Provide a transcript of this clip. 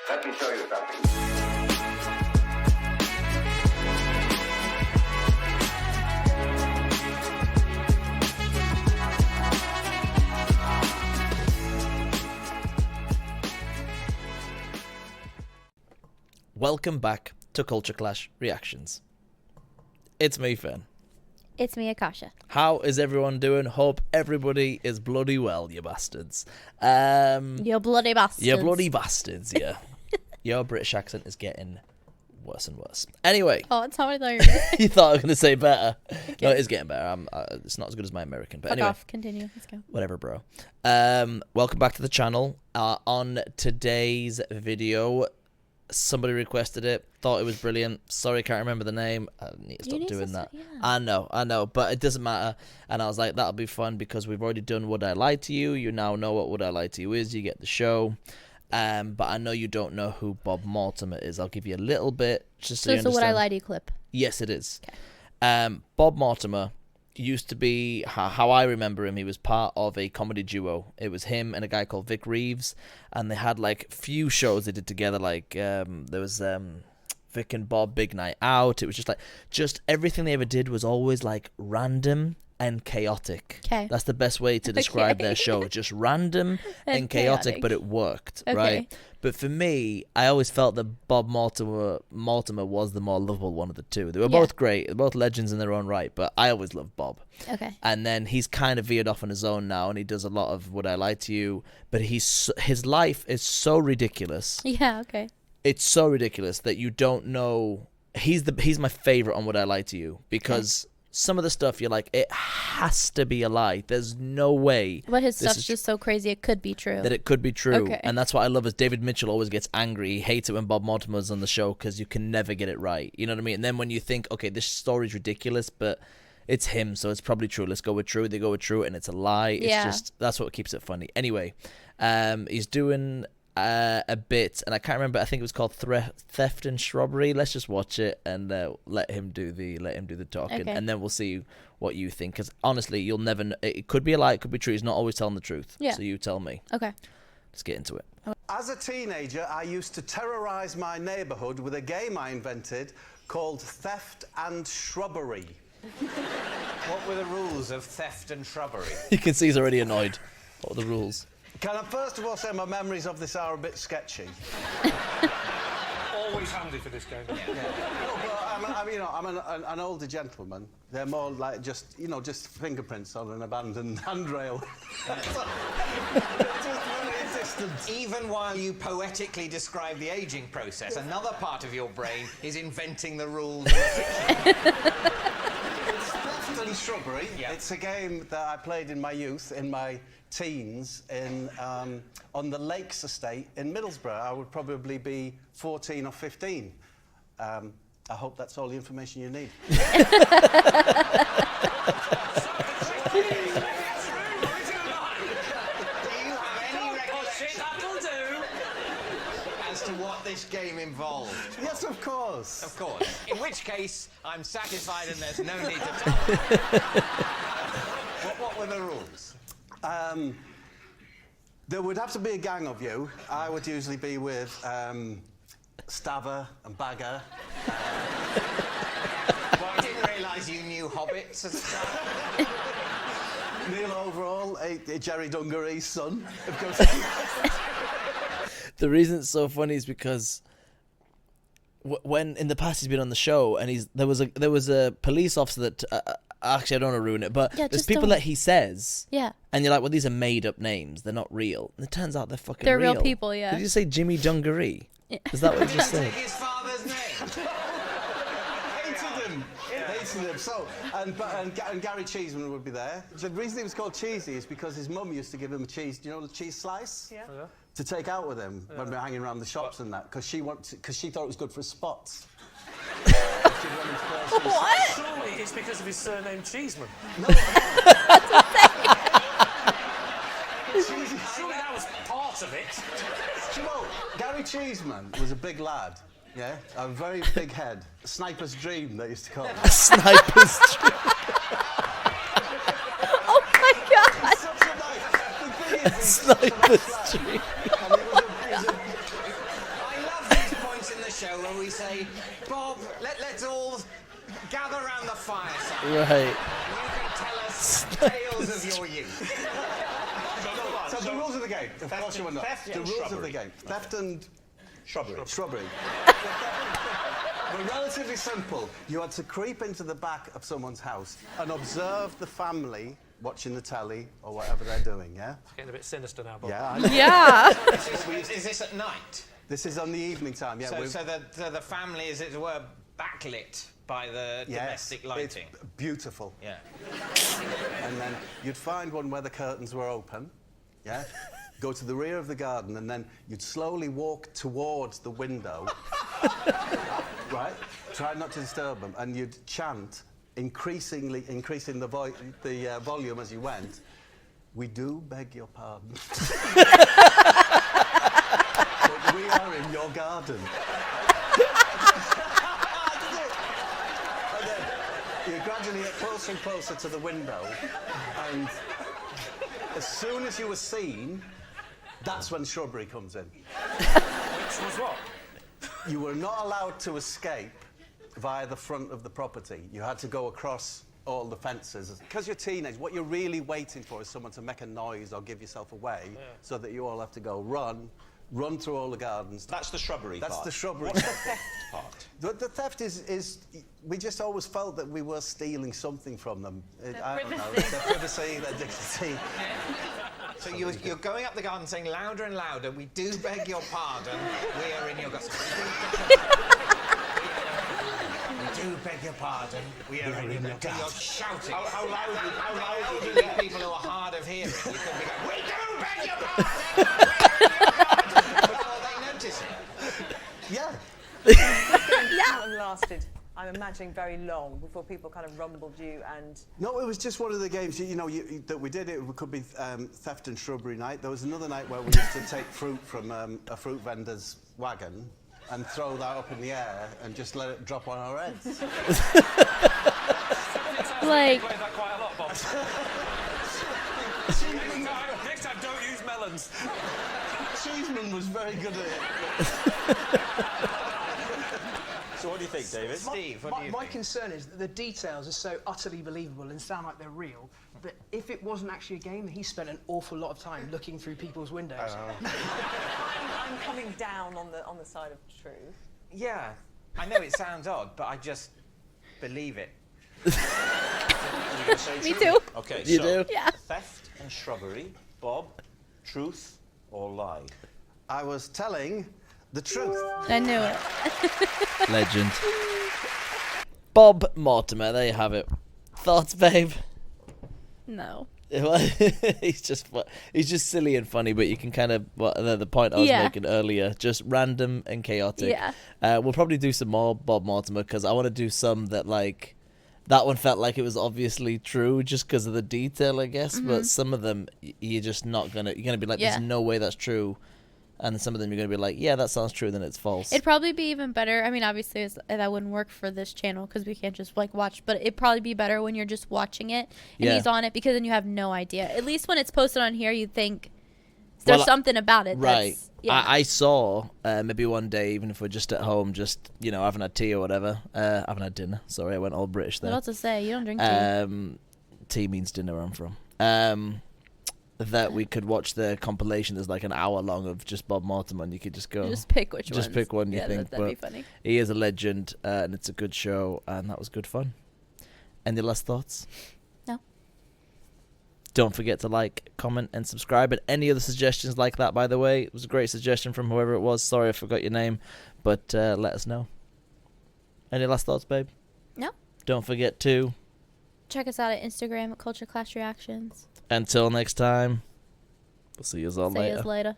Let me show you something. Welcome back to Culture Clash Reactions. It's me, Finn. It's me, Akasha. How is everyone doing? Hope everybody is bloody well, you bastards. You bloody bastards. You bloody bastards, yeah. Your British accent is getting worse and worse. Anyway. Oh, it's how I thought you were going to say. You thought I was going to say better. Okay. No, it is getting better. It's not as good as my American. But Fuck anyway. off. Continue. Let's go. Whatever, bro. Welcome back to the channel. On today's video, somebody requested it. Thought it was brilliant. Sorry, can't remember the name. I need to stop doing that. Yeah. I know, but it doesn't matter. And I was like, that'll be fun because we've already done Would I Lie to You. You now know what Would I Lie to You is. You get the show. But I know you don't know who Bob Mortimer is. I'll give you a little bit just so you understand. Would I Lie to You clip? Yes, it is. Okay. Bob Mortimer used to be, how I remember him, he was part of a comedy duo. It was him and a guy called Vic Reeves, and they had like few shows they did together. Like there was Vic and Bob Big Night Out. It was just everything they ever did was always like random and chaotic. Okay. That's the best way to describe their show. Just random and chaotic, but it worked, right? But for me, I always felt that Bob Mortimer was the more lovable one of the two. They were both great. They're both legends in their own right, but I always loved Bob. Okay. And then he's kind of veered off on his own now, and he does a lot of Would I Lie to You, but his life is so ridiculous. Yeah, okay. It's so ridiculous that you don't know. He's my favorite on Would I Lie to You because some of the stuff you're like, it has to be a lie. There's no way. But his stuff's just so crazy it could be true. That it could be true. Okay. And that's what I love is David Mitchell always gets angry. He hates it when Bob Mortimer's on the show because you can never get it right. You know what I mean? And then when you think, okay, this story's ridiculous, but it's him, so it's probably true. Let's go with true. They go with true, and it's a lie. It's just, that's what keeps it funny. Anyway, he's doing a bit, and I can't remember. I think it was called Theft and Shrubbery. Let's just watch it and let him do the talking, and then we'll see what you think. Because honestly, you'll never know. It could be a lie, it could be true. He's not always telling the truth. Yeah. So you tell me. Okay. Let's get into it. As a teenager, I used to terrorize my neighborhood with a game I invented called Theft and Shrubbery. What were the rules of Theft and Shrubbery? You can see he's already annoyed. What are the rules? Can I first of all say my memories of this are a bit sketchy? Always handy for this game. No, but I'm an older gentleman. They're more like just fingerprints on an abandoned handrail. Even while you poetically describe the aging process, another part of your brain is inventing the rules of a fiction. It's Theft and Shrubbery. Yeah. It's a game that I played in my youth, in my teens, on the Lakes Estate in Middlesbrough. I would probably be 14 or 15. I hope that's all the information you need. As to what this game involved? Yes, of course. Of course. In which case, I'm satisfied and there's no need to tell. What were the rules? There would have to be a gang of you. I would usually be with Staver and Bagger. Well, I didn't realise you knew hobbits as a child. Neil Overall, Jerry Dungaree's son, of course. The reason it's so funny is because when in the past he's been on the show and there was a police officer that actually I don't want to ruin it, but there's people that he says, and you're like, well, these are made up names, they're not real, and it turns out they're fucking real. They're real people, yeah. Did you say Jimmy Dungaree? Yeah. Is that what you just said? His father's name. Hated him. So, and Gary Cheeseman would be there. The reason he was called Cheesy is because his mum used to give him a cheese. Do you know the cheese slice? Yeah. To take out with him when we were hanging around the shops and that, because she thought it was good for his spots. What? Surely it's because of his surname Cheeseman. No. Surely that was part of it. Do you know, Gary Cheeseman was a big lad. Yeah, a very big head. A sniper's dream, they used to call it. A sniper's dream. Oh my God! Such a nice. The thing Sniper's Tree. I love these points in the show where we say, Bob, let's all gather around the fireside. Right. You can tell us tales of your youth. So the rules of the game, of course you will not. theft The and rules of shrubbery. the game. Theft and Shrubbery. shrubbery. Were relatively simple. You had to creep into the back of someone's house and observe the family watching the telly or whatever they're doing, yeah? It's getting a bit sinister now, Bob. Yeah, I know. Yeah. Is this at night? This is on the evening time, yeah. So the family is, as it were, backlit by the yes, domestic lighting. It's beautiful. Yeah. And then you'd find one where the curtains were open, yeah? Go to the rear of the garden, and then you'd slowly walk towards the window, right? Try not to disturb them, and you'd chant, increasing the volume as you went. We do beg your pardon. But we are in your garden. And then you gradually get closer and closer to the window, and as soon as you were seen, that's when Shrubbery comes in. Which was what? You were not allowed to escape via the front of the property. You had to go across all the fences. Because you're teenage, what you're really waiting for is someone to make a noise or give yourself away, so that you all have to go run through all the gardens. That's the shrubbery part. That's the shrubbery. What's the theft part? The theft is we just always felt that we were stealing something from them. I don't know, their privacy, their dignity. So you're going up the garden saying louder and louder, we do beg your pardon, we are in your garden. We do beg your pardon, we are in your garden. You're shouting. How loud Elderly people who are hard of hearing, you could be going, we do beg your pardon, we beg your pardon, before they notice it. Yeah. Kind of lasted, I'm imagining, very long before people kind of rumbled you and... No, it was just one of the games, that we did. It could be theft and shrubbery night. There was another night where we used to take fruit from a fruit vendor's wagon and throw that up in the air and just let it drop on our heads. Like, You played that quite a lot, Bob. Next time, don't use melons. Cheeseman was very good at it. So what do you think, David? Steve, what do you My think? concern is that the details are so utterly believable and sound like they're real, that if it wasn't actually a game, he spent an awful lot of time looking through people's windows. I'm coming down on the side of truth. Yeah, I know it sounds odd, but I just believe it. me too. Okay, You so do? Yeah. theft and shrubbery. Bob, truth or lie? I was telling the truth. I knew it. Legend. Bob Mortimer, there you have it. Thoughts, babe? No. he's just silly and funny, but you can kind of the point I was Yeah. making earlier, just random and chaotic. Yeah. We'll probably do some more Bob Mortimer because I want to do some that like that one felt like it was obviously true just because of the detail, I guess. But some of them you're just not gonna be like, Yeah. there's no way that's true. And some of them you're going to be like, yeah, that sounds true, then it's false. It'd probably be even better. I mean, obviously, that wouldn't work for this channel because we can't just like watch. But it'd probably be better when you're just watching it and Yeah. he's on it, because then you have no idea. At least when it's posted on here, you'd think there's Well, something about it. Right. That's, yeah. I saw maybe one day, even if we're just at home, just, having had tea or whatever. Haven't had dinner. Sorry, I went all British there. What else to say? You don't drink tea. Tea means dinner where I'm from. That we could watch the compilation. There's like an hour long of just Bob Mortimer, and you could just go. Just pick which one. Just pick one you yeah, think. that'd be but funny. he is a legend, and it's a good show, and that was good fun. Any last thoughts? No. Don't forget to like, comment, and subscribe. And any other suggestions like that, by the way, it was a great suggestion from whoever it was. Sorry I forgot your name, but let us know. Any last thoughts, babe? No. Don't forget to. Check us out at Instagram at Culture Clash Reactions. Until next time, we'll see you all See later. us later.